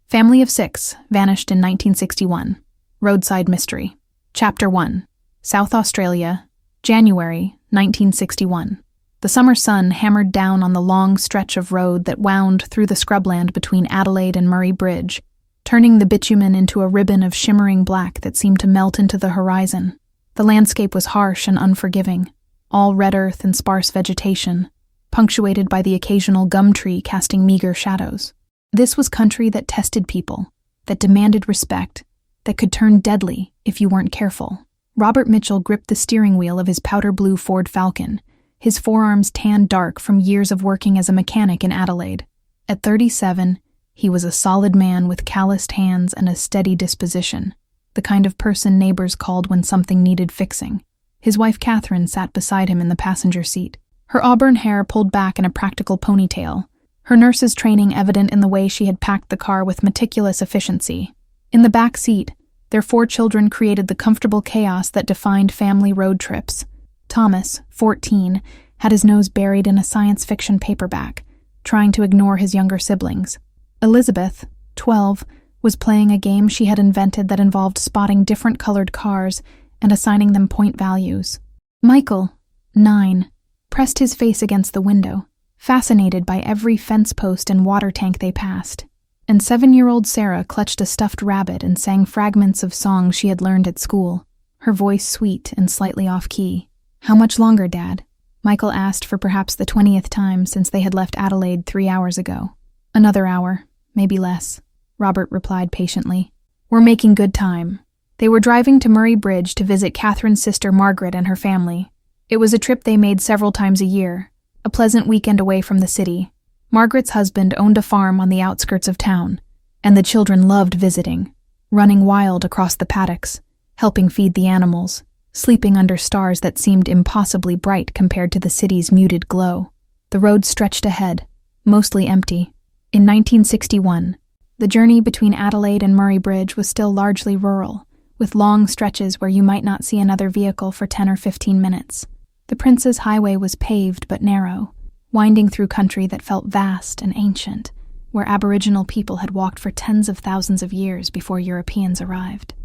Family of 6 vanished in 1961. Roadside Mystery. Chapter 1. South Australia, January 1961. The summer sun hammered down on the long stretch of road that wound through the scrubland between Adelaide and Murray Bridge, turning the bitumen into a ribbon of shimmering black that seemed to melt into the horizon. The landscape was harsh and unforgiving, all red earth and sparse vegetation, punctuated by the occasional gum tree casting meager shadows. This was country that tested people, that demanded respect, that could turn deadly if you weren't careful. Robert Mitchell gripped the steering wheel of his powder blue Ford Falcon, his forearms tanned dark from years of working as a mechanic in Adelaide. At 37, he was a solid man with calloused hands and a steady disposition, the kind of person neighbors called when something needed fixing. His wife Catherine sat beside him in the passenger seat, her auburn hair pulled back in a practical ponytail, her nurse's training evident in the way she had packed the car with meticulous efficiency. In the back seat, their 4 children created the comfortable chaos that defined family road trips. Thomas, 14, had his nose buried in a science fiction paperback, trying to ignore his younger siblings. Elizabeth, 12, was playing a game she had invented that involved spotting different colored cars and assigning them point values. Michael, 9, pressed his face against the window, fascinated by every fence post and water tank they passed. And 7-year-old Sarah clutched a stuffed rabbit and sang fragments of songs she had learned at school, her voice sweet and slightly off-key. "How much longer, Dad?" Michael asked for perhaps the 20th time since they had left Adelaide 3 hours ago. "Another hour, maybe less," Robert replied patiently. "We're making good time." They were driving to Murray Bridge to visit Catherine's sister Margaret and her family. It was a trip they made several times a year, a pleasant weekend away from the city. Margaret's husband owned a farm on the outskirts of town, and the children loved visiting, running wild across the paddocks, helping feed the animals, sleeping under stars that seemed impossibly bright compared to the city's muted glow. The road stretched ahead, mostly empty. In 1961, the journey between Adelaide and Murray Bridge was still largely rural, with long stretches where you might not see another vehicle for 10 or 15 minutes. The Prince's Highway was paved but narrow, winding through country that felt vast and ancient, where Aboriginal people had walked for tens of thousands of years before Europeans arrived.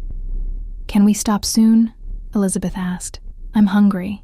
"Can we stop soon?" Elizabeth asked. "I'm hungry."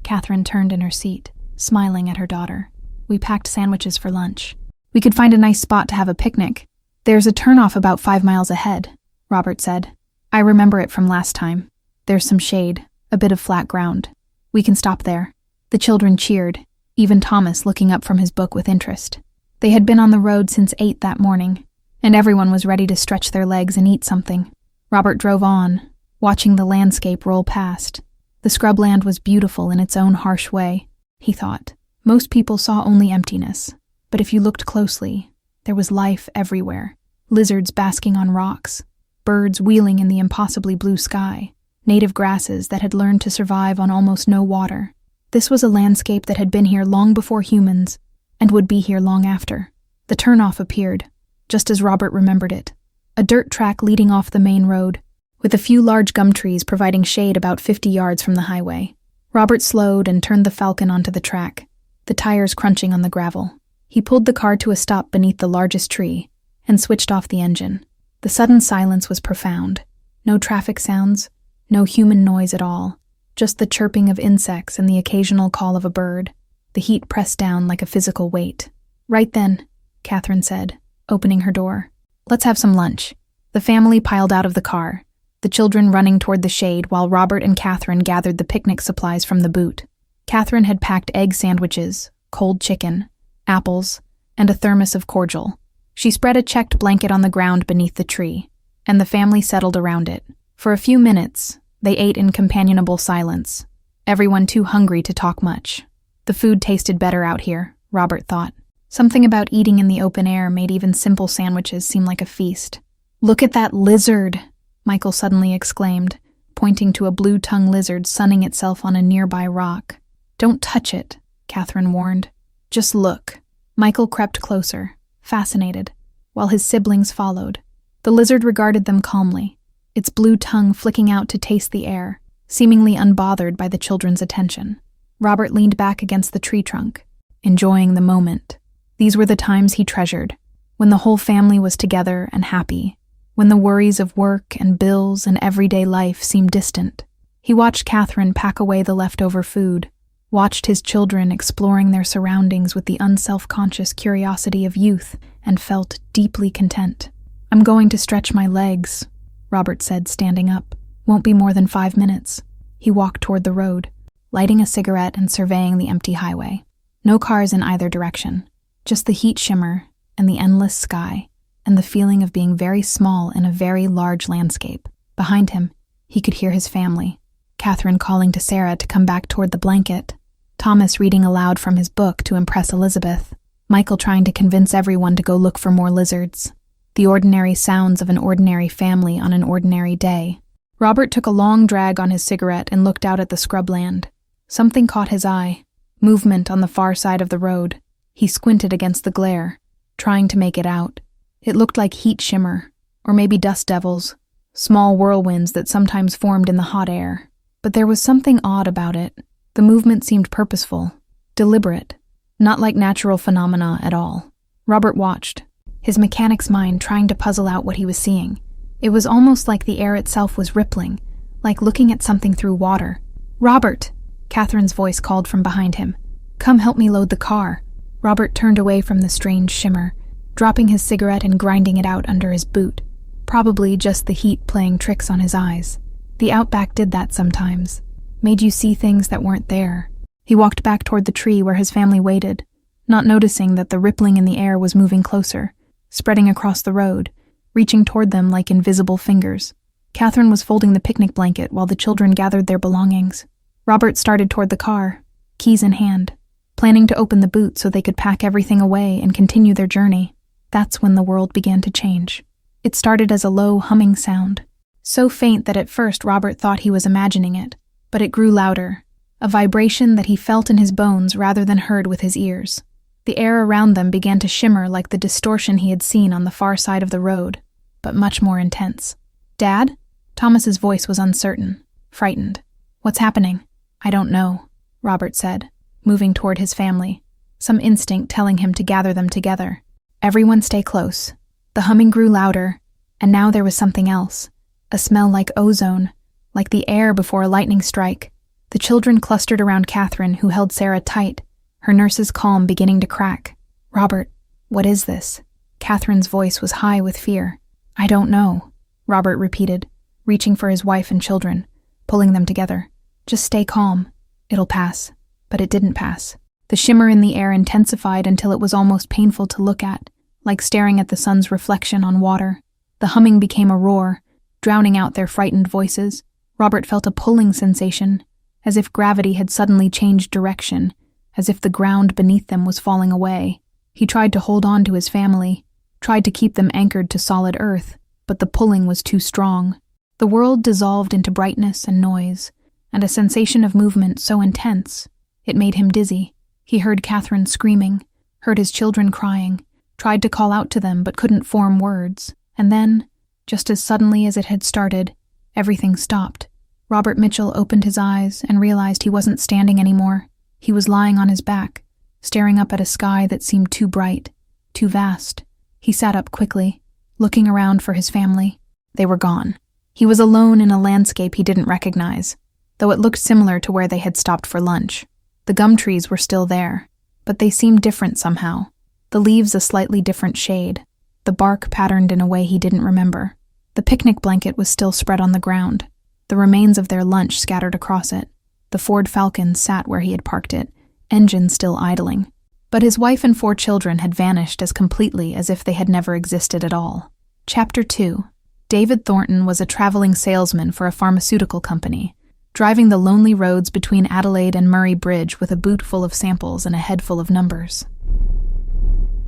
Catherine turned in her seat, smiling at her daughter. "We packed sandwiches for lunch. We could find a nice spot to have a picnic. There's a turnoff about 5 miles ahead," Robert said. "I remember it from last time. There's some shade, a bit of flat ground. We can stop there." The children cheered, even Thomas looking up from his book with interest. They had been on the road since 8 that morning, and everyone was ready to stretch their legs and eat something. Robert drove on, watching the landscape roll past. The scrubland was beautiful in its own harsh way, he thought. Most people saw only emptiness, but if you looked closely, there was life everywhere. Lizards basking on rocks, birds wheeling in the impossibly blue sky, native grasses that had learned to survive on almost no water. This was a landscape that had been here long before humans, and would be here long after. The turnoff appeared, just as Robert remembered it. A dirt track leading off the main road, with a few large gum trees providing shade about 50 yards from the highway. Robert slowed and turned the Falcon onto the track, the tires crunching on the gravel. He pulled the car to a stop beneath the largest tree, and switched off the engine. The sudden silence was profound. No traffic sounds, no human noise at all. Just the chirping of insects and the occasional call of a bird. The heat pressed down like a physical weight. "Right then," Catherine said, opening her door. "Let's have some lunch." The family piled out of the car, the children running toward the shade while Robert and Catherine gathered the picnic supplies from the boot. Catherine had packed egg sandwiches, cold chicken, apples, and a thermos of cordial. She spread a checked blanket on the ground beneath the tree, and the family settled around it. For a few minutes, they ate in companionable silence, everyone too hungry to talk much. The food tasted better out here, Robert thought. Something about eating in the open air made even simple sandwiches seem like a feast. "Look at that lizard," Michael suddenly exclaimed, pointing to a blue-tongued lizard sunning itself on a nearby rock. "Don't touch it," Catherine warned. "Just look." Michael crept closer, fascinated, while his siblings followed. The lizard regarded them calmly, its blue tongue flicking out to taste the air, seemingly unbothered by the children's attention. Robert leaned back against the tree trunk, enjoying the moment. These were the times he treasured, when the whole family was together and happy, when the worries of work and bills and everyday life seemed distant. He watched Catherine pack away the leftover food, watched his children exploring their surroundings with the unself-conscious curiosity of youth, and felt deeply content. "I'm going to stretch my legs," Robert said, standing up. "Won't be more than 5 minutes." He walked toward the road, lighting a cigarette and surveying the empty highway. No cars in either direction, just the heat shimmer and the endless sky, and the feeling of being very small in a very large landscape. Behind him, he could hear his family. Catherine calling to Sarah to come back toward the blanket, Thomas reading aloud from his book to impress Elizabeth, Michael trying to convince everyone to go look for more lizards. The ordinary sounds of an ordinary family on an ordinary day. Robert took a long drag on his cigarette and looked out at the scrubland. Something caught his eye. Movement on the far side of the road. He squinted against the glare, trying to make it out. It looked like heat shimmer, or maybe dust devils, small whirlwinds that sometimes formed in the hot air. But there was something odd about it. The movement seemed purposeful, deliberate, not like natural phenomena at all. Robert watched, his mechanic's mind trying to puzzle out what he was seeing. It was almost like the air itself was rippling, like looking at something through water. "Robert!" Catherine's voice called from behind him. "Come help me load the car." Robert turned away from the strange shimmer, dropping his cigarette and grinding it out under his boot. Probably just the heat playing tricks on his eyes. The outback did that sometimes. Made you see things that weren't there. He walked back toward the tree where his family waited, not noticing that the rippling in the air was moving closer, spreading across the road, reaching toward them like invisible fingers. Catherine was folding the picnic blanket while the children gathered their belongings. Robert started toward the car, keys in hand, planning to open the boot so they could pack everything away and continue their journey. That's when the world began to change. It started as a low humming sound, so faint that at first Robert thought he was imagining it, but it grew louder, a vibration that he felt in his bones rather than heard with his ears. The air around them began to shimmer like the distortion he had seen on the far side of the road, but much more intense. "Dad?" Thomas's voice was uncertain, frightened. "What's happening?" "I don't know," Robert said, moving toward his family, some instinct telling him to gather them together. "Everyone stay close." The humming grew louder, and now there was something else, a smell like ozone, like the air before a lightning strike. The children clustered around Catherine, who held Sarah tight, her nurse's calm beginning to crack. "Robert, what is this?" Catherine's voice was high with fear. "I don't know," Robert repeated, reaching for his wife and children, pulling them together. "Just stay calm. It'll pass." But it didn't pass. The shimmer in the air intensified until it was almost painful to look at, like staring at the sun's reflection on water. The humming became a roar, drowning out their frightened voices. Robert felt a pulling sensation, as if gravity had suddenly changed direction, as if the ground beneath them was falling away. He tried to hold on to his family, tried to keep them anchored to solid earth, but the pulling was too strong. The world dissolved into brightness and noise, and a sensation of movement so intense, it made him dizzy. He heard Catherine screaming, heard his children crying, tried to call out to them but couldn't form words, and then, just as suddenly as it had started, everything stopped. Robert Mitchell opened his eyes and realized he wasn't standing anymore. He was lying on his back, staring up at a sky that seemed too bright, too vast. He sat up quickly, looking around for his family. They were gone. He was alone in a landscape he didn't recognize, though it looked similar to where they had stopped for lunch. The gum trees were still there, but they seemed different somehow. The leaves a slightly different shade, the bark patterned in a way he didn't remember. The picnic blanket was still spread on the ground, the remains of their lunch scattered across it. The Ford Falcon sat where he had parked it, engine still idling. But his wife and 4 children had vanished as completely as if they had never existed at all. Chapter 2. David Thornton was a traveling salesman for a pharmaceutical company, driving the lonely roads between Adelaide and Murray Bridge with a boot full of samples and a head full of numbers.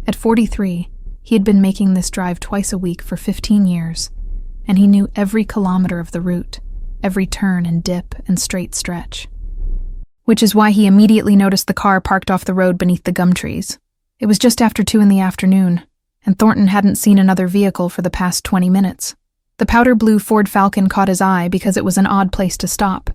At 43, he had been making this drive twice a week for 15 years, and he knew every kilometer of the route, every turn and dip and straight stretch. Which is why he immediately noticed the car parked off the road beneath the gum trees. It was just after 2 p.m, and Thornton hadn't seen another vehicle for the past 20 minutes. The powder blue Ford Falcon caught his eye because it was an odd place to stop.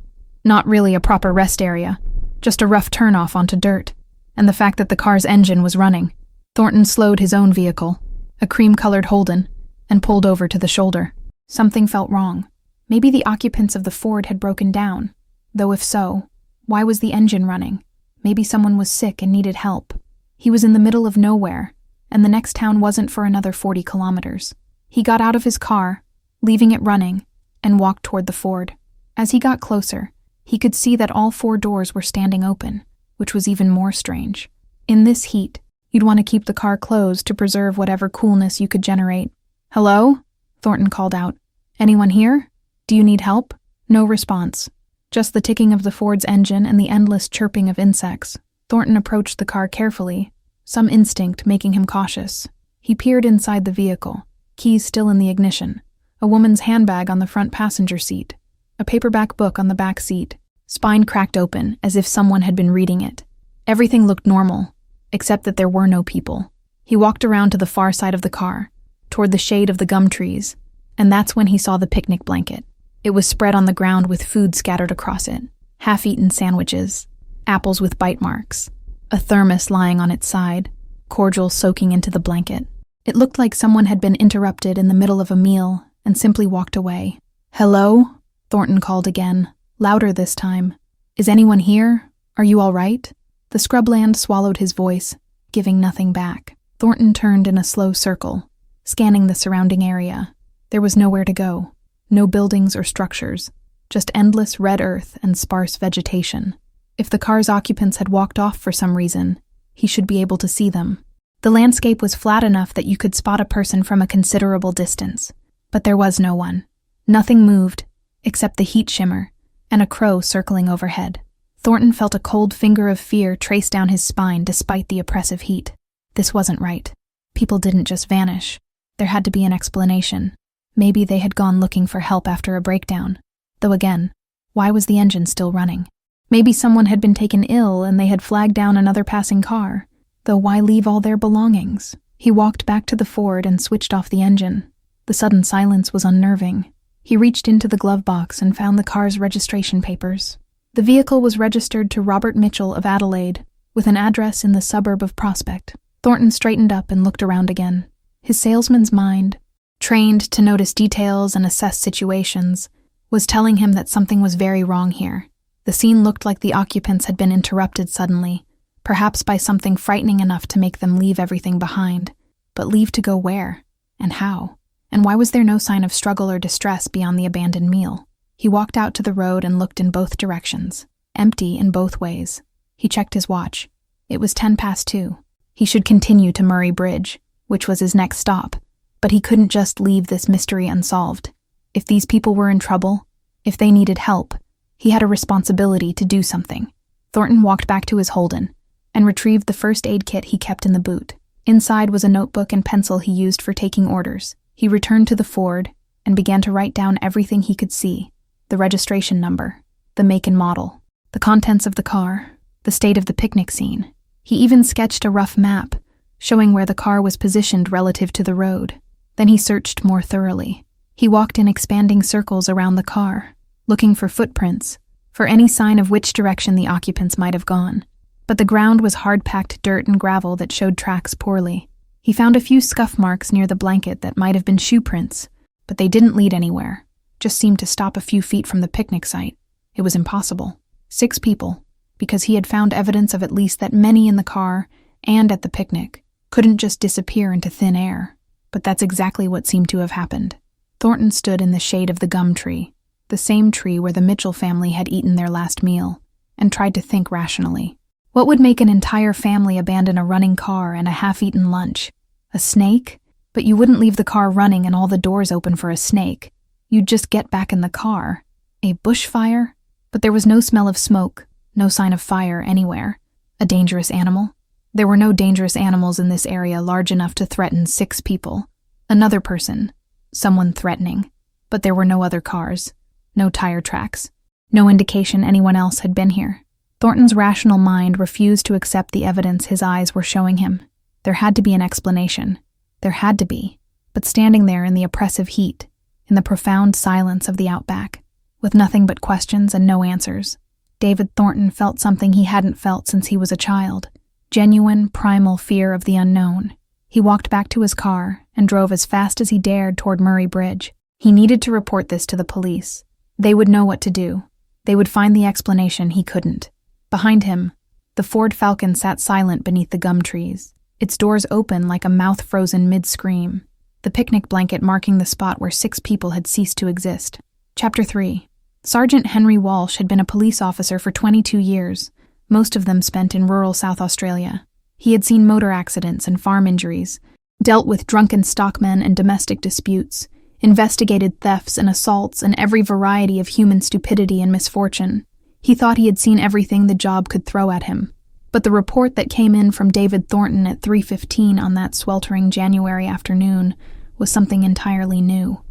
Not really a proper rest area, just a rough turnoff onto dirt, and the fact that the car's engine was running. Thornton slowed his own vehicle, a cream-colored Holden, and pulled over to the shoulder. Something felt wrong. Maybe the occupants of the Ford had broken down. Though if so, why was the engine running? Maybe someone was sick and needed help. He was in the middle of nowhere, and the next town wasn't for another 40 kilometers. He got out of his car, leaving it running, and walked toward the Ford. As he got closer, he could see that all 4 doors were standing open, which was even more strange. In this heat, you'd want to keep the car closed to preserve whatever coolness you could generate. "Hello?" Thornton called out. "Anyone here? Do you need help?" No response. Just the ticking of the Ford's engine and the endless chirping of insects. Thornton approached the car carefully, some instinct making him cautious. He peered inside the vehicle, keys still in the ignition, a woman's handbag on the front passenger seat, a paperback book on the back seat, spine cracked open as if someone had been reading it. Everything looked normal, except that there were no people. He walked around to the far side of the car, toward the shade of the gum trees, and that's when he saw the picnic blanket. It was spread on the ground with food scattered across it, half-eaten sandwiches, apples with bite marks, a thermos lying on its side, cordial soaking into the blanket. It looked like someone had been interrupted in the middle of a meal and simply walked away. "Hello?" Thornton called again, louder this time. "Is anyone here? Are you all right?" The scrubland swallowed his voice, giving nothing back. Thornton turned in a slow circle, scanning the surrounding area. There was nowhere to go. No buildings or structures, just endless red earth and sparse vegetation. If the car's occupants had walked off for some reason, he should be able to see them. The landscape was flat enough that you could spot a person from a considerable distance, but there was no one. Nothing moved, except the heat shimmer and a crow circling overhead. Thornton felt a cold finger of fear trace down his spine despite the oppressive heat. This wasn't right. People didn't just vanish. There had to be an explanation. Maybe they had gone looking for help after a breakdown. Though again, why was the engine still running? Maybe someone had been taken ill and they had flagged down another passing car. Though why leave all their belongings? He walked back to the Ford and switched off the engine. The sudden silence was unnerving. He reached into the glove box and found the car's registration papers. The vehicle was registered to Robert Mitchell of Adelaide, with an address in the suburb of Prospect. Thornton straightened up and looked around again. His salesman's mind, trained to notice details and assess situations, was telling him that something was very wrong here. The scene looked like the occupants had been interrupted suddenly, perhaps by something frightening enough to make them leave everything behind. But leave to go where? And how? And why was there no sign of struggle or distress beyond the abandoned meal? He walked out to the road and looked in both directions, empty in both ways. He checked his watch. It was 2:10. He should continue to Murray Bridge, which was his next stop, but he couldn't just leave this mystery unsolved. If these people were in trouble, if they needed help, he had a responsibility to do something. Thornton walked back to his Holden and retrieved the first aid kit he kept in the boot. Inside was a notebook and pencil he used for taking orders. He returned to the Ford and began to write down everything he could see: the registration number, the make and model, the contents of the car, the state of the picnic scene. He even sketched a rough map, showing where the car was positioned relative to the road. Then he searched more thoroughly. He walked in expanding circles around the car, looking for footprints, for any sign of which direction the occupants might have gone. But the ground was hard-packed dirt and gravel that showed tracks poorly. He found a few scuff marks near the blanket that might have been shoe prints, but they didn't lead anywhere, just seemed to stop a few feet from the picnic site. It was impossible. 6 people, because he had found evidence of at least that many in the car and at the picnic couldn't just disappear into thin air. But that's exactly what seemed to have happened. Thornton stood in the shade of the gum tree, the same tree where the Mitchell family had eaten their last meal, and tried to think rationally. What would make an entire family abandon a running car and a half-eaten lunch? A snake? But you wouldn't leave the car running and all the doors open for a snake. You'd just get back in the car. A bushfire? But there was no smell of smoke, no sign of fire anywhere. A dangerous animal? There were no dangerous animals in this area large enough to threaten 6 people. Another person. Someone threatening. But there were no other cars. No tire tracks. No indication anyone else had been here. Thornton's rational mind refused to accept the evidence his eyes were showing him. There had to be an explanation. There had to be. But standing there in the oppressive heat, in the profound silence of the outback, with nothing but questions and no answers, David Thornton felt something he hadn't felt since he was a child. Genuine, primal fear of the unknown. He walked back to his car and drove as fast as he dared toward Murray Bridge. He needed to report this to the police. They would know what to do. They would find the explanation he couldn't. Behind him, the Ford Falcon sat silent beneath the gum trees, its doors open like a mouth frozen mid-scream, the picnic blanket marking the spot where 6 people had ceased to exist. Chapter 3. Sergeant Henry Walsh had been a police officer for 22 years, most of them spent in rural South Australia. He had seen motor accidents and farm injuries, dealt with drunken stockmen and domestic disputes, investigated thefts and assaults and every variety of human stupidity and misfortune. He thought he had seen everything the job could throw at him. But the report that came in from David Thornton at 3:15 on that sweltering January afternoon was something entirely new.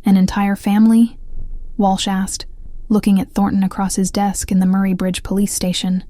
An entire family? Walsh asked, looking at Thornton across his desk in the Murray Bridge police station.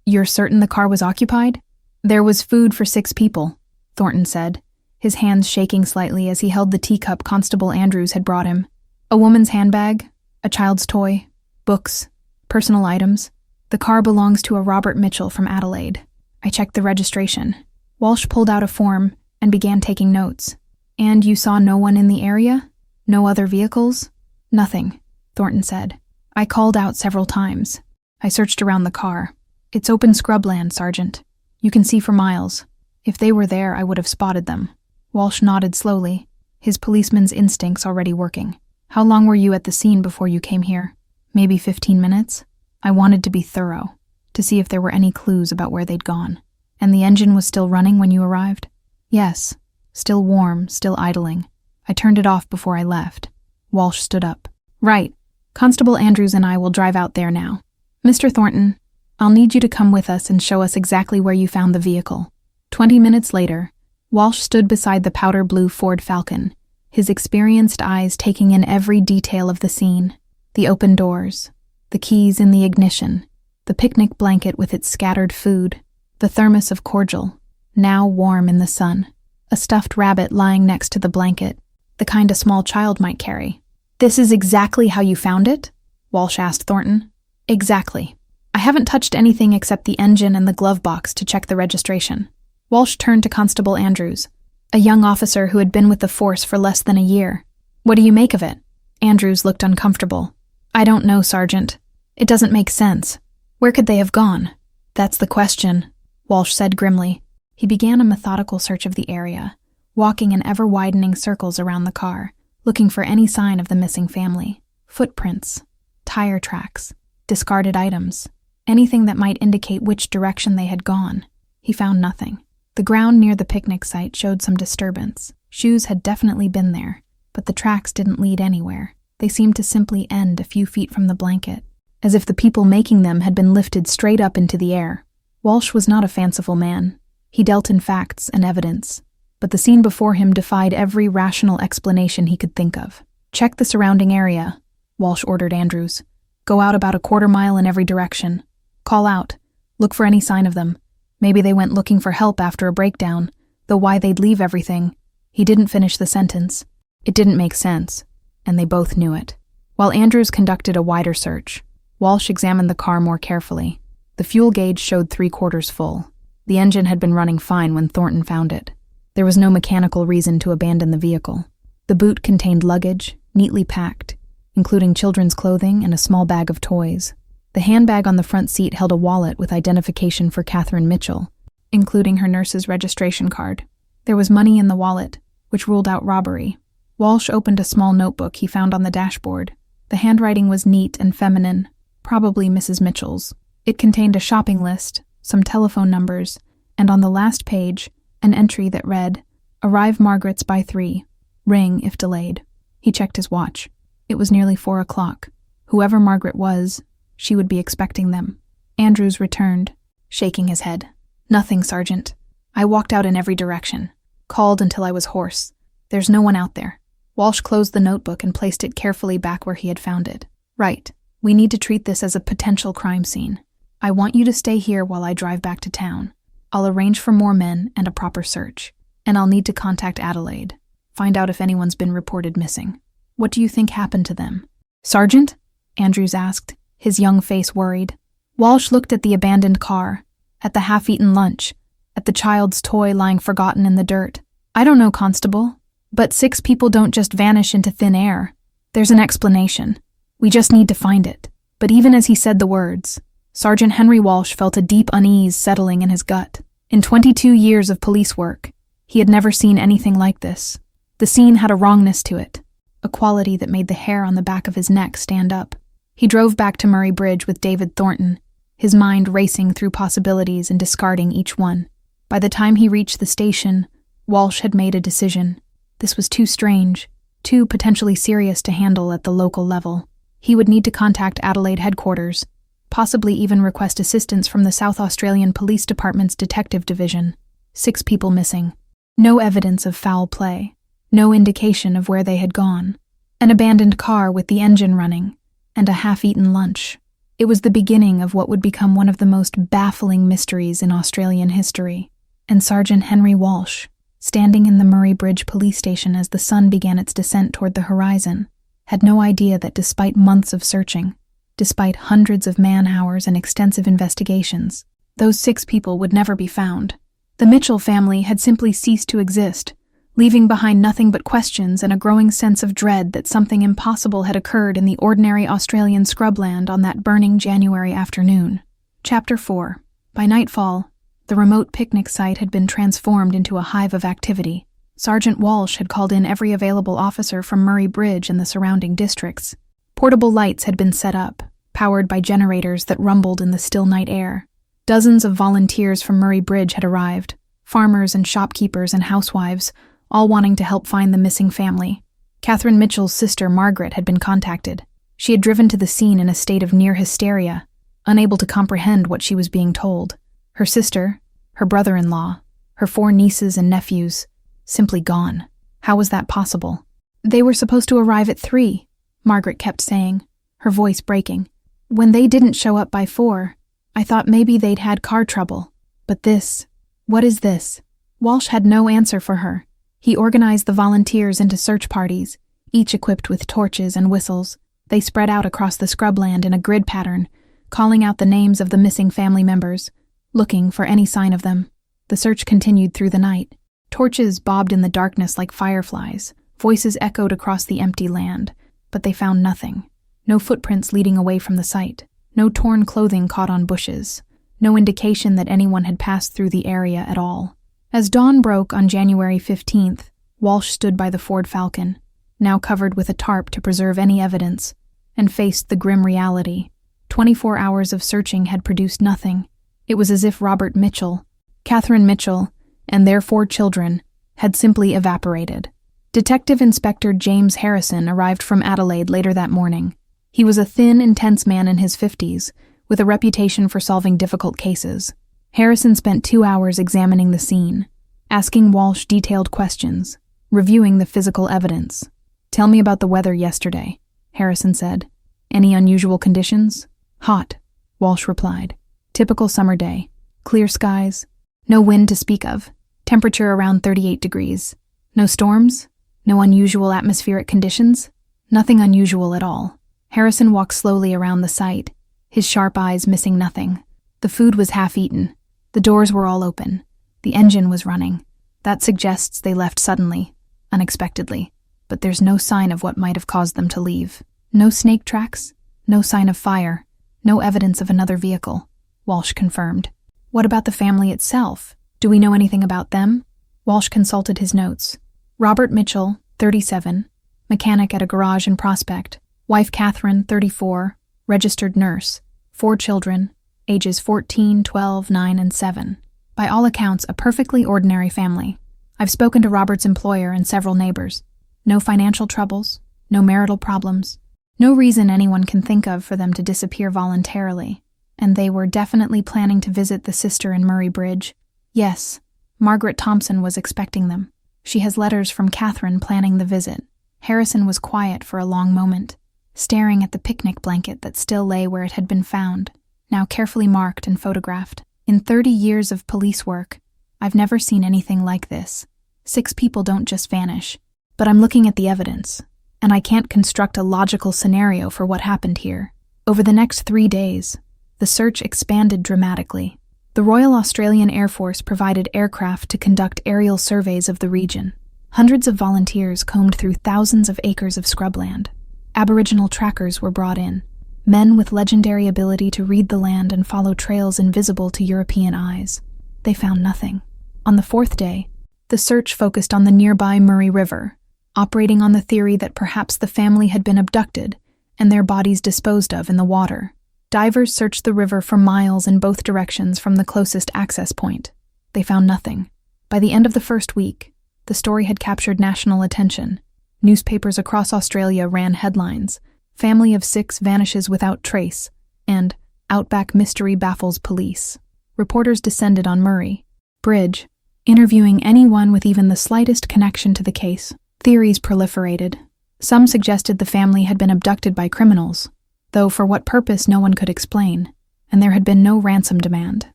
You're certain the car was occupied? There was food for 6 people, Thornton said, his hands shaking slightly as he held the teacup Constable Andrews had brought him. A woman's handbag, a child's toy, books, personal items. The car belongs to a Robert Mitchell from Adelaide. I checked the registration. Walsh pulled out a form and began taking notes. And you saw no one in the area? No other vehicles? Nothing, Thornton said. I called out several times. I searched around the car. It's open scrubland, Sergeant. You can see for miles. If they were there, I would have spotted them. Walsh nodded slowly, his policeman's instincts already working. How long were you at the scene before you came here? Maybe 15 minutes? I wanted to be thorough, to see if there were any clues about where they'd gone. And the engine was still running when you arrived? Yes. Still warm, still idling. I turned it off before I left. Walsh stood up. Right. Constable Andrews and I will drive out there now. Mr. Thornton, I'll need you to come with us and show us exactly where you found the vehicle. 20 minutes later, Walsh stood beside the powder blue Ford Falcon, his experienced eyes taking in every detail of the scene. The open doors, the keys in the ignition, the picnic blanket with its scattered food, the thermos of cordial, now warm in the sun, a stuffed rabbit lying next to the blanket, the kind a small child might carry. This is exactly how you found it? Walsh asked Thornton. Exactly. I haven't touched anything except the engine and the glove box to check the registration. Walsh turned to Constable Andrews, a young officer who had been with the force for less than a year. What do you make of it? Andrews looked uncomfortable. I don't know, Sergeant. It doesn't make sense. Where could they have gone? That's the question, Walsh said grimly. He began a methodical search of the area, walking in ever-widening circles around the car, looking for any sign of the missing family. Footprints, tire tracks, discarded items, anything that might indicate which direction they had gone. He found nothing. The ground near the picnic site showed some disturbance. Shoes had definitely been there, but the tracks didn't lead anywhere. They seemed to simply end a few feet from the blanket, as if the people making them had been lifted straight up into the air. Walsh was not a fanciful man. He dealt in facts and evidence, but the scene before him defied every rational explanation he could think of. Check the surrounding area, Walsh ordered Andrews. Go out about a quarter mile in every direction. Call out. Look for any sign of them. Maybe they went looking for help after a breakdown, though why they'd leave everything. He didn't finish the sentence. It didn't make sense, and they both knew it. While Andrews conducted a wider search, Walsh examined the car more carefully. The fuel gauge showed 3/4 full. The engine had been running fine when Thornton found it. There was no mechanical reason to abandon the vehicle. The boot contained luggage, neatly packed, including children's clothing and a small bag of toys. The handbag on the front seat held a wallet with identification for Catherine Mitchell, including her nurse's registration card. There was money in the wallet, which ruled out robbery. Walsh opened a small notebook he found on the dashboard. The handwriting was neat and feminine, probably Mrs. Mitchell's. It contained a shopping list, some telephone numbers, and on the last page, an entry that read, "Arrive Margaret's by 3. Ring if delayed." He checked his watch. It was nearly 4 o'clock. Whoever Margaret was, she would be expecting them. Andrews returned, shaking his head. Nothing, Sergeant. I walked out in every direction. Called until I was hoarse. There's no one out there. Walsh closed the notebook and placed it carefully back where he had found it. Right. We need to treat this as a potential crime scene. I want you to stay here while I drive back to town. I'll arrange for more men and a proper search. And I'll need to contact Adelaide. Find out if anyone's been reported missing. What do you think happened to them? Sergeant? Andrews asked, his young face worried. Walsh looked at the abandoned car, at the half-eaten lunch, at the child's toy lying forgotten in the dirt. I don't know, Constable, but 6 people don't just vanish into thin air. There's an explanation. We just need to find it. But even as he said the words, Sergeant Henry Walsh felt a deep unease settling in his gut. In 22 years of police work, he had never seen anything like this. The scene had a wrongness to it, a quality that made the hair on the back of his neck stand up. He drove back to Murray Bridge with David Thornton, his mind racing through possibilities and discarding each one. By the time he reached the station, Walsh had made a decision. This was too strange, too potentially serious to handle at the local level. He would need to contact Adelaide headquarters, possibly even request assistance from the South Australian Police Department's Detective Division. 6 people missing. No evidence of foul play. No indication of where they had gone. An abandoned car with the engine running, and a half-eaten lunch. It was the beginning of what would become one of the most baffling mysteries in Australian history. And Sergeant Henry Walsh, standing in the Murray Bridge police station as the sun began its descent toward the horizon, had no idea that despite months of searching, despite hundreds of man-hours and extensive investigations, those 6 people would never be found. The Mitchell family had simply ceased to exist, leaving behind nothing but questions and a growing sense of dread that something impossible had occurred in the ordinary Australian scrubland on that burning January afternoon. Chapter 4. By nightfall, the remote picnic site had been transformed into a hive of activity. Sergeant Walsh had called in every available officer from Murray Bridge and the surrounding districts. Portable lights had been set up, powered by generators that rumbled in the still night air. Dozens of volunteers from Murray Bridge had arrived, farmers and shopkeepers and housewives, all wanting to help find the missing family. Catherine Mitchell's sister, Margaret, had been contacted. She had driven to the scene in a state of near hysteria, unable to comprehend what she was being told. Her sister, her brother-in-law, her 4 nieces and nephews, simply gone. How was that possible? They were supposed to arrive at 3, Margaret kept saying, her voice breaking. When they didn't show up by 4, I thought maybe they'd had car trouble. But this, what is this? Walsh had no answer for her. He organized the volunteers into search parties, each equipped with torches and whistles. They spread out across the scrubland in a grid pattern, calling out the names of the missing family members, looking for any sign of them. The search continued through the night. Torches bobbed in the darkness like fireflies. Voices echoed across the empty land, but they found nothing. No footprints leading away from the site. No torn clothing caught on bushes. No indication that anyone had passed through the area at all. As dawn broke on January 15th, Walsh stood by the Ford Falcon, now covered with a tarp to preserve any evidence, and faced the grim reality. 24 hours of searching had produced nothing. It was as if Robert Mitchell, Catherine Mitchell, and their 4 children had simply evaporated. Detective Inspector James Harrison arrived from Adelaide later that morning. He was a thin, intense man in his 50s, with a reputation for solving difficult cases. Harrison spent 2 hours examining the scene, asking Walsh detailed questions, reviewing the physical evidence. "Tell me about the weather yesterday," Harrison said. "Any unusual conditions?" "Hot," Walsh replied. "Typical summer day. Clear skies. No wind to speak of. Temperature around 38 degrees. No storms? No unusual atmospheric conditions?" "Nothing unusual at all." Harrison walked slowly around the site, his sharp eyes missing nothing. The food was half-eaten. The doors were all open. The engine was running. That suggests they left suddenly, unexpectedly. But there's no sign of what might have caused them to leave. No snake tracks, no sign of fire, no evidence of another vehicle, Walsh confirmed. "What about the family itself? Do we know anything about them?" Walsh consulted his notes. Robert Mitchell, 37, mechanic at a garage in Prospect. Wife Catherine, 34, registered nurse. 4 children, ages 14, 12, 9, and 7. By all accounts, a perfectly ordinary family. I've spoken to Robert's employer and several neighbors. No financial troubles, no marital problems, no reason anyone can think of for them to disappear voluntarily. And they were definitely planning to visit the sister in Murray Bridge. Yes, Margaret Thompson was expecting them. She has letters from Catherine planning the visit. Harrison was quiet for a long moment, staring at the picnic blanket that still lay where it had been found, now carefully marked and photographed. In 30 years of police work, I've never seen anything like this. 6 people don't just vanish. But I'm looking at the evidence, and I can't construct a logical scenario for what happened here. Over the next 3 days, the search expanded dramatically. The The Royal Australian Air Force provided aircraft to conduct aerial surveys of the region. Hundreds of volunteers combed through thousands of acres of scrubland. Aboriginal trackers were brought in, men with legendary ability to read the land and follow trails invisible to European eyes. They found nothing. On the fourth day, the search focused on the nearby Murray River, operating on the theory that perhaps the family had been abducted and their bodies disposed of in the water. Divers searched the river for miles in both directions from the closest access point. They found nothing. By the end of the first week, the story had captured national attention. Newspapers across Australia ran headlines, "Family of 6 vanishes without trace," and "Outback mystery baffles police." Reporters descended on Murray Bridge, interviewing anyone with even the slightest connection to the case. Theories proliferated. Some suggested the family had been abducted by criminals, though for what purpose no one could explain, and there had been no ransom demand.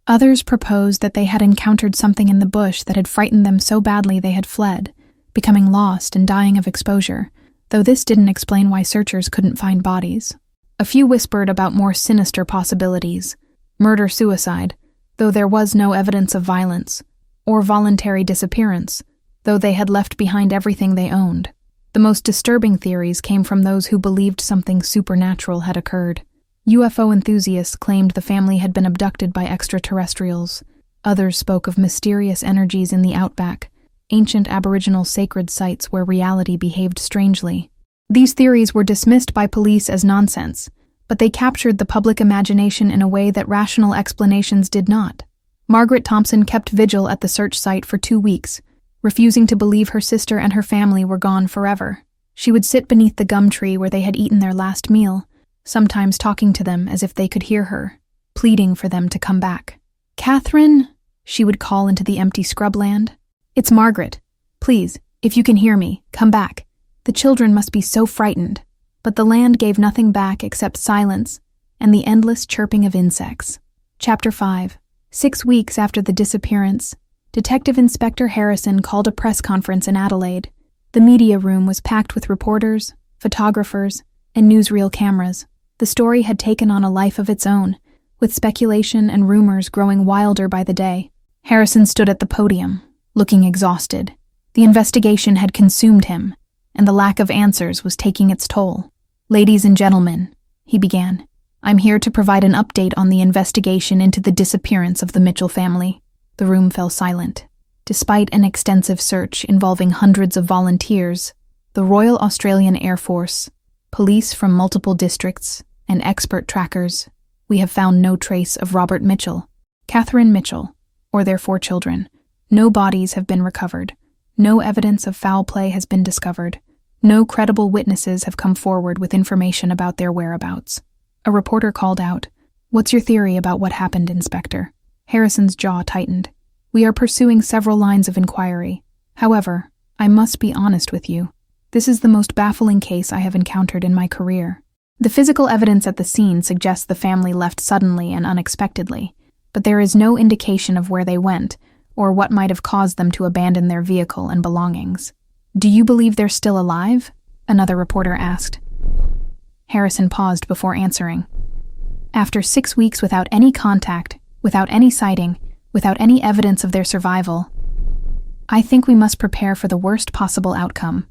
Others proposed that they had encountered something in the bush that had frightened them so badly they had fled, becoming lost and dying of exposure, though this didn't explain why searchers couldn't find bodies. A few whispered about more sinister possibilities: murder-suicide, though there was no evidence of violence, or voluntary disappearance, though they had left behind everything they owned. The most disturbing theories came from those who believed something supernatural had occurred. UFO enthusiasts claimed the family had been abducted by extraterrestrials. Others spoke of mysterious energies in the outback, ancient Aboriginal sacred sites where reality behaved strangely. These theories were dismissed by police as nonsense, but they captured the public imagination in a way that rational explanations did not. Margaret Thompson kept vigil at the search site for 2 weeks, refusing to believe her sister and her family were gone forever. She would sit beneath the gum tree where they had eaten their last meal, sometimes talking to them as if they could hear her, pleading for them to come back. "Catherine," she would call into the empty scrubland. "It's Margaret. Please, if you can hear me, come back. The children must be so frightened." But the land gave nothing back except silence and the endless chirping of insects. Chapter 5. 6 weeks after the disappearance, Detective Inspector Harrison called a press conference in Adelaide. The media room was packed with reporters, photographers, and newsreel cameras. The story had taken on a life of its own, with speculation and rumors growing wilder by the day. Harrison stood at the podium, looking exhausted. The investigation had consumed him, and the lack of answers was taking its toll. "Ladies and gentlemen," he began, "I'm here to provide an update on the investigation into the disappearance of the Mitchell family." The room fell silent. Despite an extensive search involving hundreds of volunteers, the Royal Australian Air Force, police from multiple districts, and expert trackers, we have found no trace of Robert Mitchell, Catherine Mitchell, or their 4 children. No bodies have been recovered. No evidence of foul play has been discovered. No credible witnesses have come forward with information about their whereabouts. A reporter called out, "What's your theory about what happened, Inspector?" Harrison's jaw tightened. "We are pursuing several lines of inquiry. However, I must be honest with you. This is the most baffling case I have encountered in my career. The physical evidence at the scene suggests the family left suddenly and unexpectedly, but there is no indication of where they went or what might have caused them to abandon their vehicle and belongings." "Do you believe they're still alive?" another reporter asked. Harrison paused before answering. "After 6 weeks without any contact, without any sighting, without any evidence of their survival, I think we must prepare for the worst possible outcome.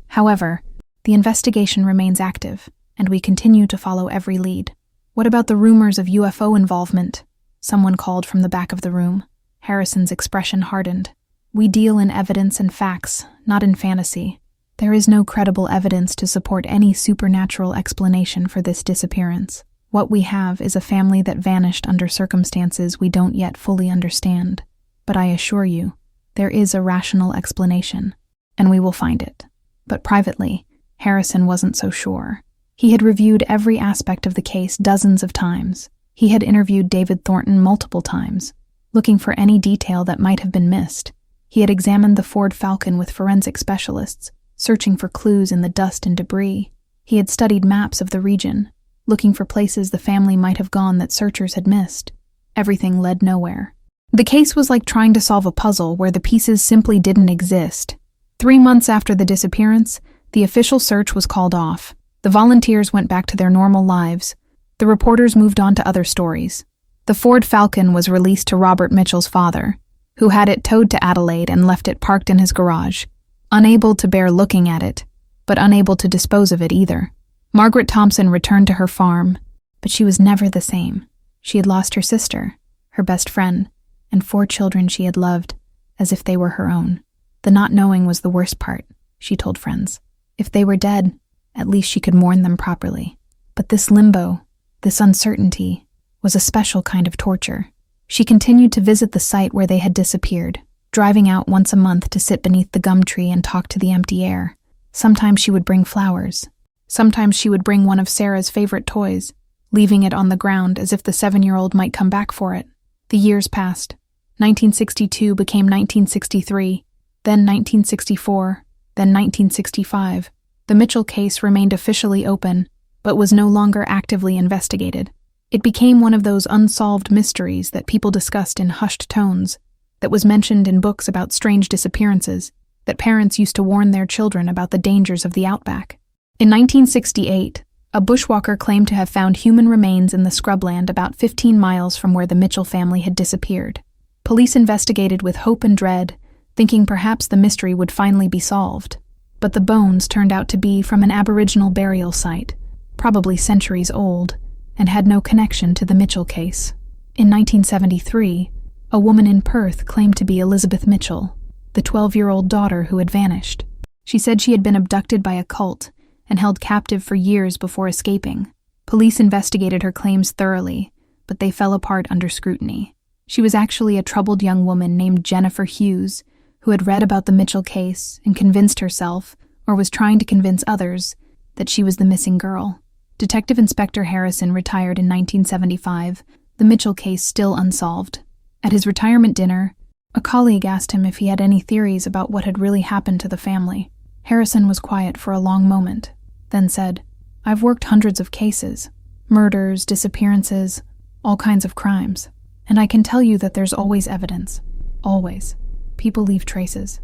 However, the investigation remains active, and we continue to follow every lead." "What about the rumors of UFO involvement?" someone called from the back of the room. Harrison's expression hardened. "We deal in evidence and facts, not in fantasy. There is no credible evidence to support any supernatural explanation for this disappearance. What we have is a family that vanished under circumstances we don't yet fully understand. But I assure you, there is a rational explanation, and we will find it." But privately, Harrison wasn't so sure. He had reviewed every aspect of the case dozens of times. He had interviewed David Thornton multiple times, looking for any detail that might have been missed. He had examined the Ford Falcon with forensic specialists, searching for clues in the dust and debris. He had studied maps of the region, looking for places the family might have gone that searchers had missed. Everything led nowhere. The case was like trying to solve a puzzle where the pieces simply didn't exist. 3 months after the disappearance, the official search was called off. The volunteers went back to their normal lives. The reporters moved on to other stories. The Ford Falcon was released to Robert Mitchell's father, who had it towed to Adelaide and left it parked in his garage, unable to bear looking at it, but unable to dispose of it either. Margaret Thompson returned to her farm, but she was never the same. She had lost her sister, her best friend, and 4 children she had loved, as if they were her own. The not knowing was the worst part, she told friends. If they were dead, at least she could mourn them properly. But this limbo, this uncertainty, was a special kind of torture. She continued to visit the site where they had disappeared, driving out once a month to sit beneath the gum tree and talk to the empty air. Sometimes she would bring flowers. Sometimes she would bring one of Sarah's favorite toys, leaving it on the ground as if the 7-year-old might come back for it. The years passed. 1962 became 1963, then 1964, then 1965. The Mitchell case remained officially open, but was no longer actively investigated. It became one of those unsolved mysteries that people discussed in hushed tones, that was mentioned in books about strange disappearances, that parents used to warn their children about the dangers of the outback. In 1968, a bushwalker claimed to have found human remains in the scrubland about 15 miles from where the Mitchell family had disappeared. Police investigated with hope and dread, thinking perhaps the mystery would finally be solved. But the bones turned out to be from an Aboriginal burial site, probably centuries old, and had no connection to the Mitchell case. In 1973, a woman in Perth claimed to be Elizabeth Mitchell, the 12-year-old daughter who had vanished. She said she had been abducted by a cult and held captive for years before escaping. Police investigated her claims thoroughly, but they fell apart under scrutiny. She was actually a troubled young woman named Jennifer Hughes, who had read about the Mitchell case and convinced herself, or was trying to convince others, that she was the missing girl. Detective Inspector Harrison retired in 1975, the Mitchell case still unsolved. At his retirement dinner, a colleague asked him if he had any theories about what had really happened to the family. Harrison was quiet for a long moment, then said, "I've worked hundreds of cases, murders, disappearances, all kinds of crimes, and I can tell you that there's always evidence. Always. People leave traces.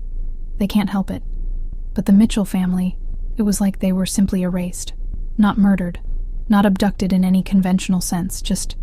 They can't help it. But the Mitchell family, it was like they were simply erased. Not murdered, not abducted in any conventional sense, just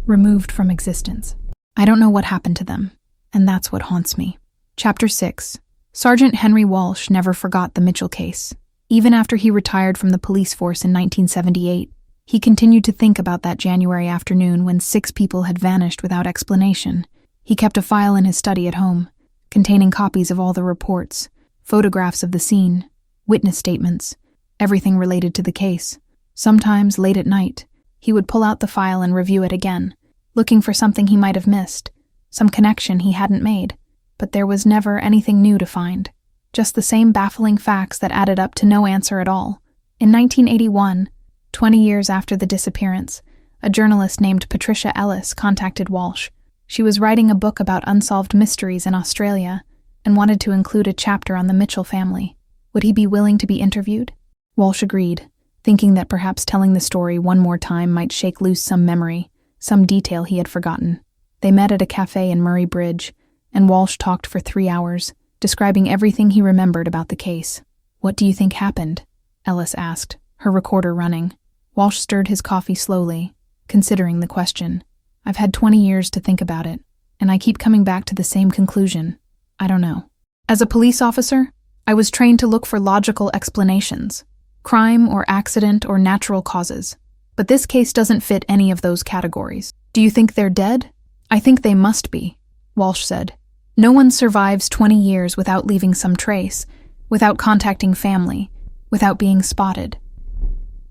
removed from existence. I don't know what happened to them, and that's what haunts me." Chapter 6. Sergeant Henry Walsh never forgot the Mitchell case. Even after he retired from the police force in 1978, he continued to think about that January afternoon when 6 people had vanished without explanation. He kept a file in his study at home, containing copies of all the reports, photographs of the scene, witness statements, everything related to the case. Sometimes, late at night, he would pull out the file and review it again, looking for something he might have missed, some connection he hadn't made. But there was never anything new to find, just the same baffling facts that added up to no answer at all. In 1981, 20 years after the disappearance, a journalist named Patricia Ellis contacted Walsh. She was writing a book about unsolved mysteries in Australia and wanted to include a chapter on the Mitchell family. Would he be willing to be interviewed? Walsh agreed, thinking that perhaps telling the story one more time might shake loose some memory, some detail he had forgotten. They met at a cafe in Murray Bridge, and Walsh talked for 3 hours, describing everything he remembered about the case. "What do you think happened?" Ellis asked, her recorder running. Walsh stirred his coffee slowly, considering the question. "I've had 20 years to think about it, and I keep coming back to the same conclusion. I don't know. As a police officer, I was trained to look for logical explanations, crime or accident or natural causes. But this case doesn't fit any of those categories. Do you think they're dead? I think they must be," Walsh said. "No one survives 20 years without leaving some trace, without contacting family, without being spotted.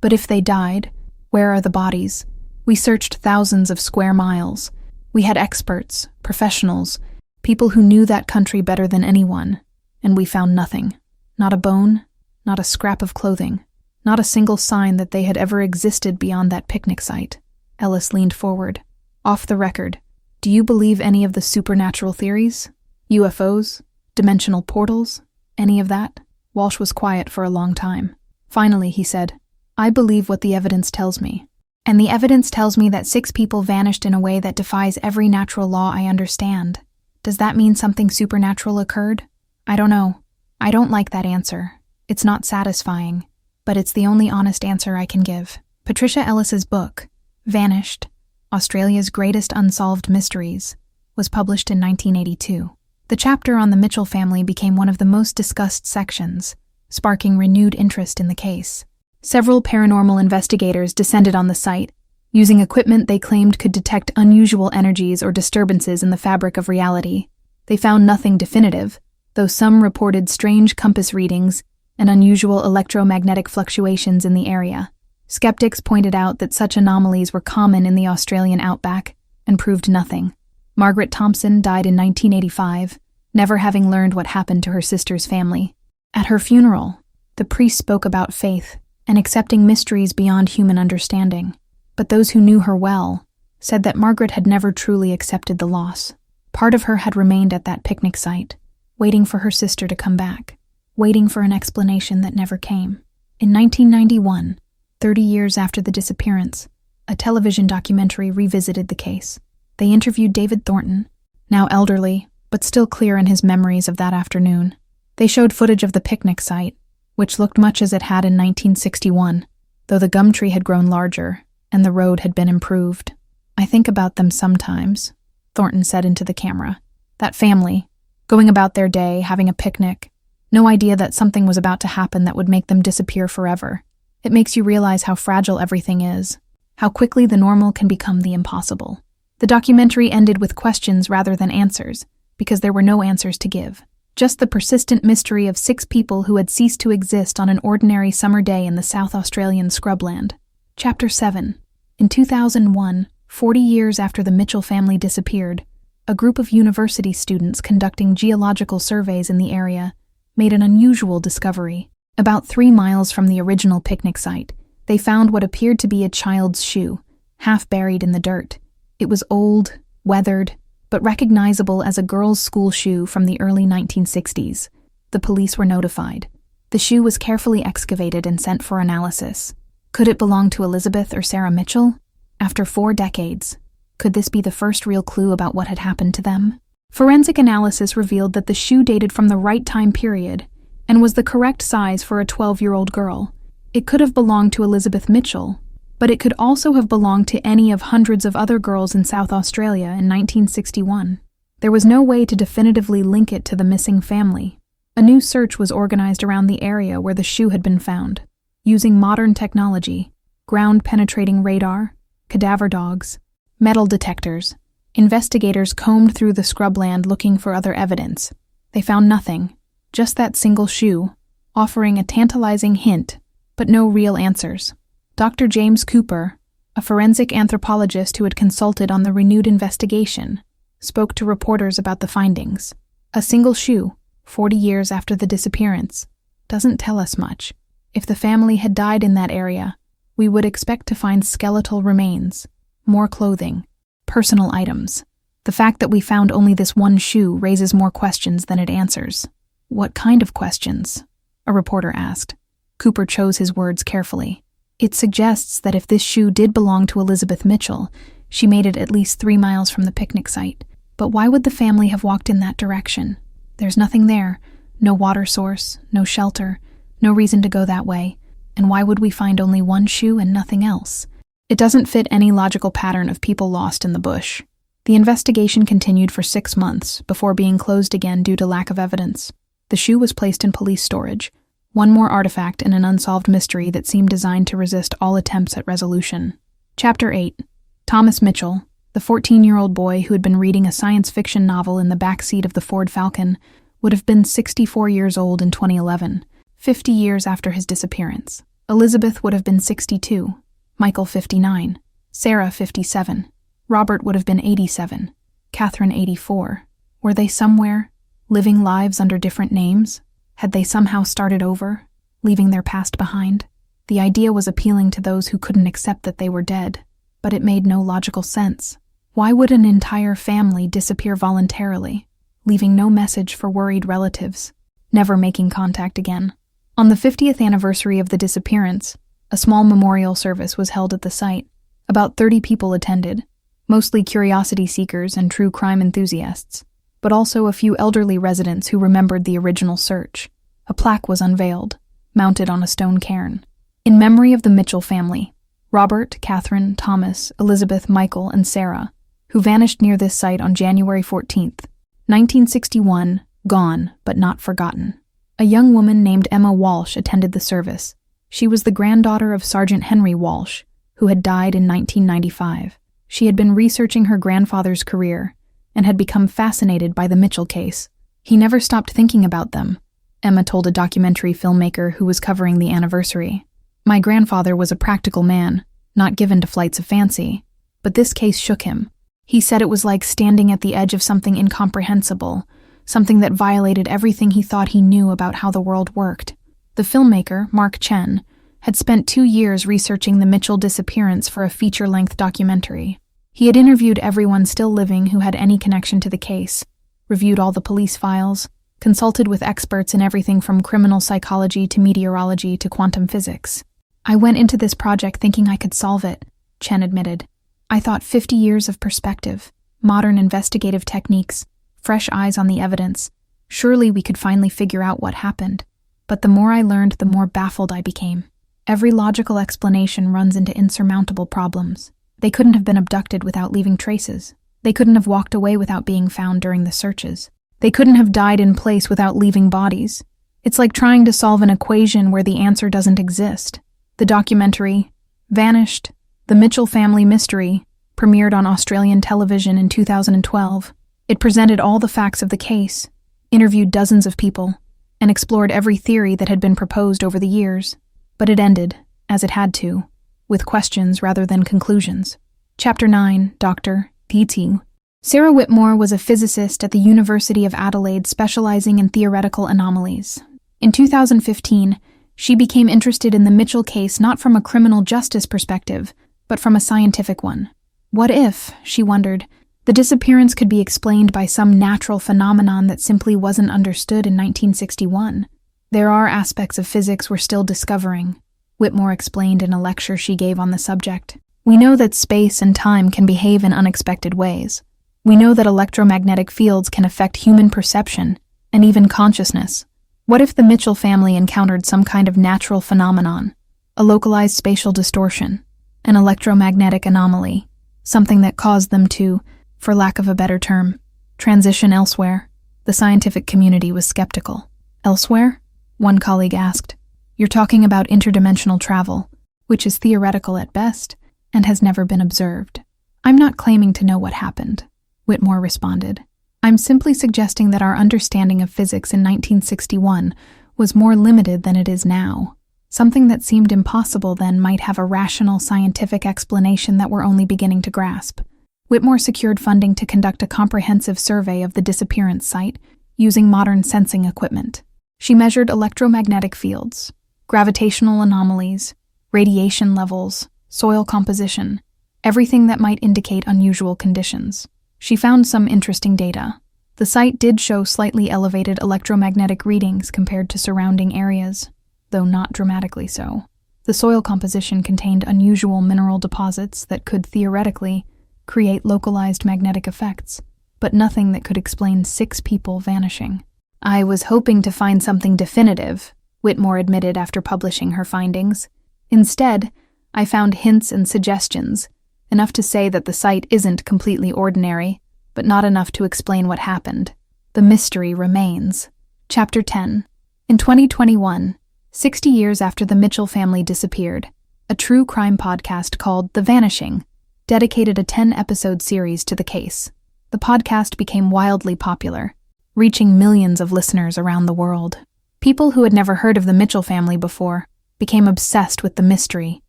But if they died, where are the bodies? We searched thousands of square miles. We had experts, professionals, people who knew that country better than anyone, and we found nothing. Not a bone, not a scrap of clothing, not a single sign that they had ever existed beyond that picnic site." Ellis leaned forward. "Off the record, do you believe any of the supernatural theories? UFOs? Dimensional portals? Any of that?" Walsh was quiet for a long time. Finally, he said, "I believe what the evidence tells me. And the evidence tells me that 6 people vanished in a way that defies every natural law I understand. Does that mean something supernatural occurred? I don't know. I don't like that answer. It's not satisfying, but it's the only honest answer I can give." Patricia Ellis's book, Vanished, Australia's Greatest Unsolved Mysteries, was published in 1982. The chapter on the Mitchell family became one of the most discussed sections, sparking renewed interest in the case. Several paranormal investigators descended on the site, using equipment they claimed could detect unusual energies or disturbances in the fabric of reality. They found nothing definitive, though some reported strange compass readings and unusual electromagnetic fluctuations in the area. Skeptics pointed out that such anomalies were common in the Australian outback and proved nothing. Margaret Thompson died in 1985, never having learned what happened to her sister's family. At her funeral, the priest spoke about faith and accepting mysteries beyond human understanding. But those who knew her well said that Margaret had never truly accepted the loss. Part of her had remained at that picnic site, waiting for her sister to come back, waiting for an explanation that never came. In 1991, 30 years after the disappearance, a television documentary revisited the case. They interviewed David Thornton, now elderly, but still clear in his memories of that afternoon. They showed footage of the picnic site, which looked much as it had in 1961, though the gum tree had grown larger and the road had been improved. "I think about them sometimes," Thornton said into the camera. That family, going about their day, having a picnic, no idea that something was about to happen that would make them disappear forever. It makes you realize how fragile everything is, how quickly the normal can become the impossible. The documentary ended with questions rather than answers, because there were no answers to give. Just the persistent mystery of 6 people who had ceased to exist on an ordinary summer day in the South Australian scrubland. Chapter 7. In 2001, 40 years after the Mitchell family disappeared, a group of university students conducting geological surveys in the area made an unusual discovery. About 3 miles from the original picnic site, they found what appeared to be a child's shoe, half buried in the dirt. It was old, weathered, but recognizable as a girl's school shoe from the early 1960s. The police were notified. The shoe was carefully excavated and sent for analysis. Could it belong to Elizabeth or Sarah Mitchell? After 4 decades, could this be the first real clue about what had happened to them? Forensic analysis revealed that the shoe dated from the right time period and was the correct size for a 12-year-old girl. It could have belonged to Elizabeth Mitchell, but it could also have belonged to any of hundreds of other girls in South Australia in 1961. There was no way to definitively link it to the missing family. A new search was organized around the area where the shoe had been found. Using modern technology, ground-penetrating radar, cadaver dogs, metal detectors, investigators combed through the scrubland looking for other evidence. They found nothing, just that single shoe, offering a tantalizing hint, but no real answers. Dr. James Cooper, a forensic anthropologist who had consulted on the renewed investigation, spoke to reporters about the findings. A single shoe, 40 years after the disappearance, doesn't tell us much. If the family had died in that area, we would expect to find skeletal remains, more clothing, personal items. The fact that we found only this one shoe raises more questions than it answers. "What kind of questions?" a reporter asked. Cooper chose his words carefully. "It suggests that if this shoe did belong to Elizabeth Mitchell, she made it at least 3 miles from the picnic site. But why would the family have walked in that direction? There's nothing there, no water source, no shelter, no reason to go that way. And why would we find only one shoe and nothing else? It doesn't fit any logical pattern of people lost in the bush." The investigation continued for 6 months before being closed again due to lack of evidence. The shoe was placed in police storage, one more artifact in an unsolved mystery that seemed designed to resist all attempts at resolution. Chapter 8. Thomas Mitchell, the 14-year-old boy who had been reading a science fiction novel in the back seat of the Ford Falcon, would have been 64 years old in 2011, 50 years after his disappearance. Elizabeth would have been 62, Michael 59, Sarah 57, Robert would have been 87, Catherine 84. Were they somewhere, living lives under different names? Had they somehow started over, leaving their past behind? The idea was appealing to those who couldn't accept that they were dead, but it made no logical sense. Why would an entire family disappear voluntarily, leaving no message for worried relatives, never making contact again? On the 50th anniversary of the disappearance, a small memorial service was held at the site. About 30 people attended, mostly curiosity seekers and true crime enthusiasts, but also a few elderly residents who remembered the original search. A plaque was unveiled, mounted on a stone cairn. "In memory of the Mitchell family, Robert, Catherine, Thomas, Elizabeth, Michael, and Sarah, who vanished near this site on January 14th, 1961, gone but not forgotten. A young woman named Emma Walsh attended the service. She was the granddaughter of Sergeant Henry Walsh, who had died in 1995. She had been researching her grandfather's career and had become fascinated by the Mitchell case. He never stopped thinking about them, Emma told a documentary filmmaker who was covering the anniversary. My grandfather was a practical man, not given to flights of fancy, but this case shook him. He said it was like standing at the edge of something incomprehensible, something that violated everything he thought he knew about how the world worked. The filmmaker, Mark Chen, had spent 2 years researching the Mitchell disappearance for a feature-length documentary. He had interviewed everyone still living who had any connection to the case, reviewed all the police files, consulted with experts in everything from criminal psychology to meteorology to quantum physics. I went into this project thinking I could solve it, Chen admitted. I thought 50 years of perspective, modern investigative techniques, fresh eyes on the evidence. Surely we could finally figure out what happened. But the more I learned, the more baffled I became. Every logical explanation runs into insurmountable problems. They couldn't have been abducted without leaving traces. They couldn't have walked away without being found during the searches. They couldn't have died in place without leaving bodies. It's like trying to solve an equation where the answer doesn't exist. The documentary, Vanished, The Mitchell Family Mystery, premiered on Australian television in 2012. It presented all the facts of the case, interviewed dozens of people, and explored every theory that had been proposed over the years. But it ended, as it had to, with questions rather than conclusions. Chapter 9, Dr. P.T. Sarah Whitmore was a physicist at the University of Adelaide specializing in theoretical anomalies. In 2015, she became interested in the Mitchell case not from a criminal justice perspective, but from a scientific one. What if, she wondered, the disappearance could be explained by some natural phenomenon that simply wasn't understood in 1961? There are aspects of physics we're still discovering, Whitmore explained in a lecture she gave on the subject. We know that space and time can behave in unexpected ways. We know that electromagnetic fields can affect human perception and even consciousness. What if the Mitchell family encountered some kind of natural phenomenon, a localized spatial distortion, an electromagnetic anomaly, something that caused them to, for lack of a better term, transition elsewhere? The scientific community was skeptical. Elsewhere? One colleague asked. You're talking about interdimensional travel, which is theoretical at best and has never been observed. I'm not claiming to know what happened, Whitmore responded. I'm simply suggesting that our understanding of physics in 1961 was more limited than it is now. Something that seemed impossible then might have a rational scientific explanation that we're only beginning to grasp. Whitmore secured funding to conduct a comprehensive survey of the disappearance site using modern sensing equipment. She measured electromagnetic fields, gravitational anomalies, radiation levels, soil composition, everything that might indicate unusual conditions. She found some interesting data. The site did show slightly elevated electromagnetic readings compared to surrounding areas, though not dramatically so. The soil composition contained unusual mineral deposits that could theoretically create localized magnetic effects, but nothing that could explain 6 people vanishing. I was hoping to find something definitive, Whitmore admitted after publishing her findings. Instead, I found hints and suggestions, enough to say that the site isn't completely ordinary, but not enough to explain what happened. The mystery remains. Chapter 10. In 2021, 60 years after the Mitchell family disappeared, a true crime podcast called The Vanishing dedicated a 10-episode series to the case. The podcast became wildly popular, reaching millions of listeners around the world. People who had never heard of the Mitchell family before became obsessed with the mystery,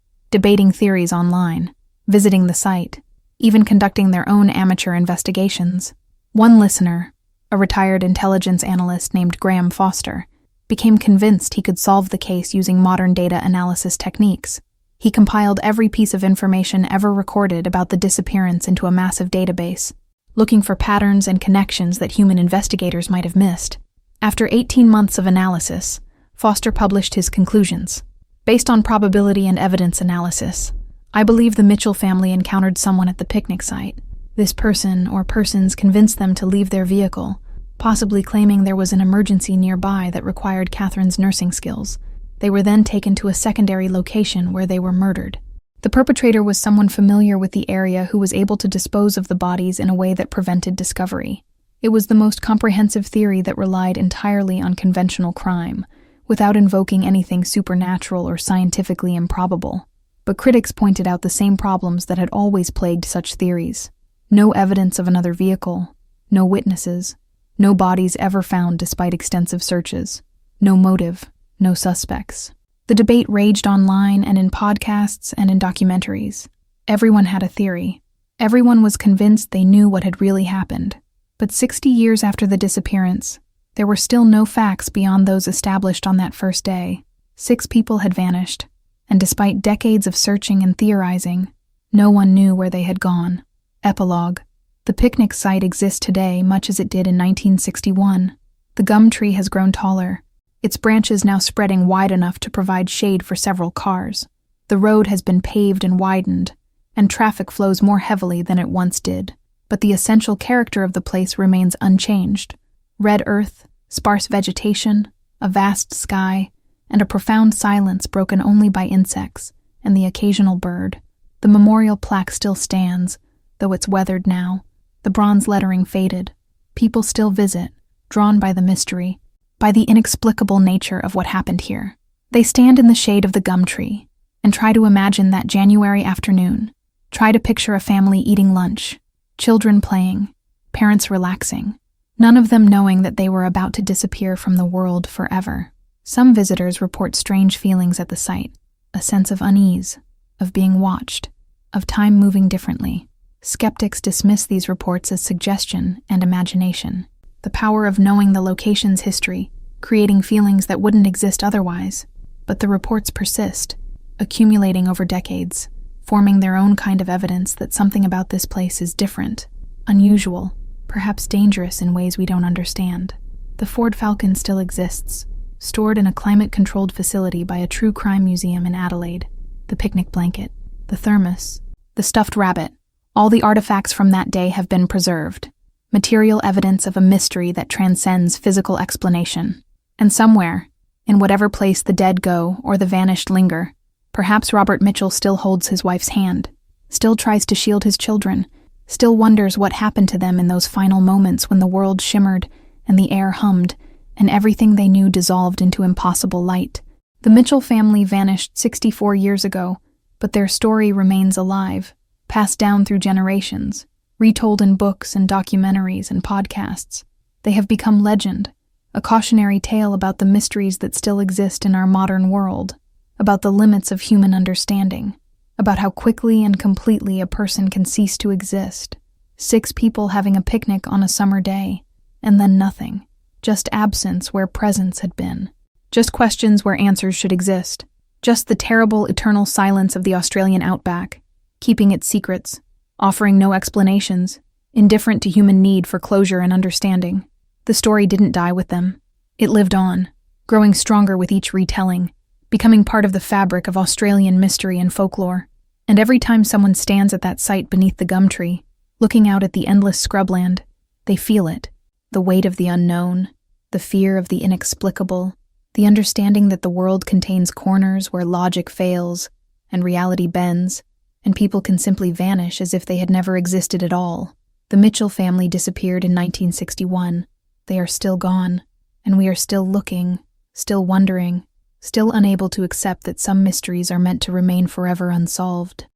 debating theories online, visiting the site, even conducting their own amateur investigations. One listener, a retired intelligence analyst named Graham Foster, became convinced he could solve the case using modern data analysis techniques. He compiled every piece of information ever recorded about the disappearance into a massive database, looking for patterns and connections that human investigators might have missed. After 18 months of analysis, Foster published his conclusions. Based on probability and evidence analysis, I believe the Mitchell family encountered someone at the picnic site. This person or persons convinced them to leave their vehicle, possibly claiming there was an emergency nearby that required Catherine's nursing skills. They were then taken to a secondary location where they were murdered. The perpetrator was someone familiar with the area who was able to dispose of the bodies in a way that prevented discovery. It was the most comprehensive theory that relied entirely on conventional crime, without invoking anything supernatural or scientifically improbable. But critics pointed out the same problems that had always plagued such theories. No evidence of another vehicle, no witnesses, no bodies ever found despite extensive searches, no motive, no suspects. The debate raged online and in podcasts and in documentaries. Everyone had a theory. Everyone was convinced they knew what had really happened. But 60 years after the disappearance, there were still no facts beyond those established on that first day. 6 people had vanished, and despite decades of searching and theorizing, no one knew where they had gone. Epilogue. The picnic site exists today much as it did in 1961. The gum tree has grown taller, its branches now spreading wide enough to provide shade for several cars. The road has been paved and widened, and traffic flows more heavily than it once did. But the essential character of the place remains unchanged. Red earth, sparse vegetation, a vast sky, and a profound silence broken only by insects and the occasional bird. The memorial plaque still stands, though it's weathered now. The bronze lettering faded. People still visit, drawn by the mystery, by the inexplicable nature of what happened here. They stand in the shade of the gum tree and try to imagine that January afternoon. Try to picture a family eating lunch, children playing, parents relaxing, none of them knowing that they were about to disappear from the world forever. Some visitors report strange feelings at the site, a sense of unease, of being watched, of time moving differently. Skeptics dismiss these reports as suggestion and imagination, the power of knowing the location's history, creating feelings that wouldn't exist otherwise. But the reports persist, accumulating over decades, forming their own kind of evidence that something about this place is different, unusual, perhaps dangerous in ways we don't understand. The Ford Falcon still exists, stored in a climate-controlled facility by a true crime museum in Adelaide. The picnic blanket, the thermos, the stuffed rabbit, all the artifacts from that day have been preserved, material evidence of a mystery that transcends physical explanation. And somewhere, in whatever place the dead go or the vanished linger, perhaps Robert Mitchell still holds his wife's hand, still tries to shield his children, still wonders what happened to them in those final moments when the world shimmered and the air hummed and everything they knew dissolved into impossible light. The Mitchell family vanished 64 years ago, but their story remains alive, passed down through generations, retold in books and documentaries and podcasts. They have become legend, a cautionary tale about the mysteries that still exist in our modern world, about the limits of human understanding, about how quickly and completely a person can cease to exist. 6 people having a picnic on a summer day, and then nothing. Just absence where presence had been. Just questions where answers should exist. Just the terrible, eternal silence of the Australian outback, keeping its secrets, offering no explanations, indifferent to human need for closure and understanding. The story didn't die with them. It lived on, growing stronger with each retelling, becoming part of the fabric of Australian mystery and folklore. And every time someone stands at that site beneath the gum tree, looking out at the endless scrubland, they feel it. The weight of the unknown, the fear of the inexplicable, the understanding that the world contains corners where logic fails and reality bends, and people can simply vanish as if they had never existed at all. The Mitchell family disappeared in 1961. They are still gone, and we are still looking, still wondering, still unable to accept that some mysteries are meant to remain forever unsolved.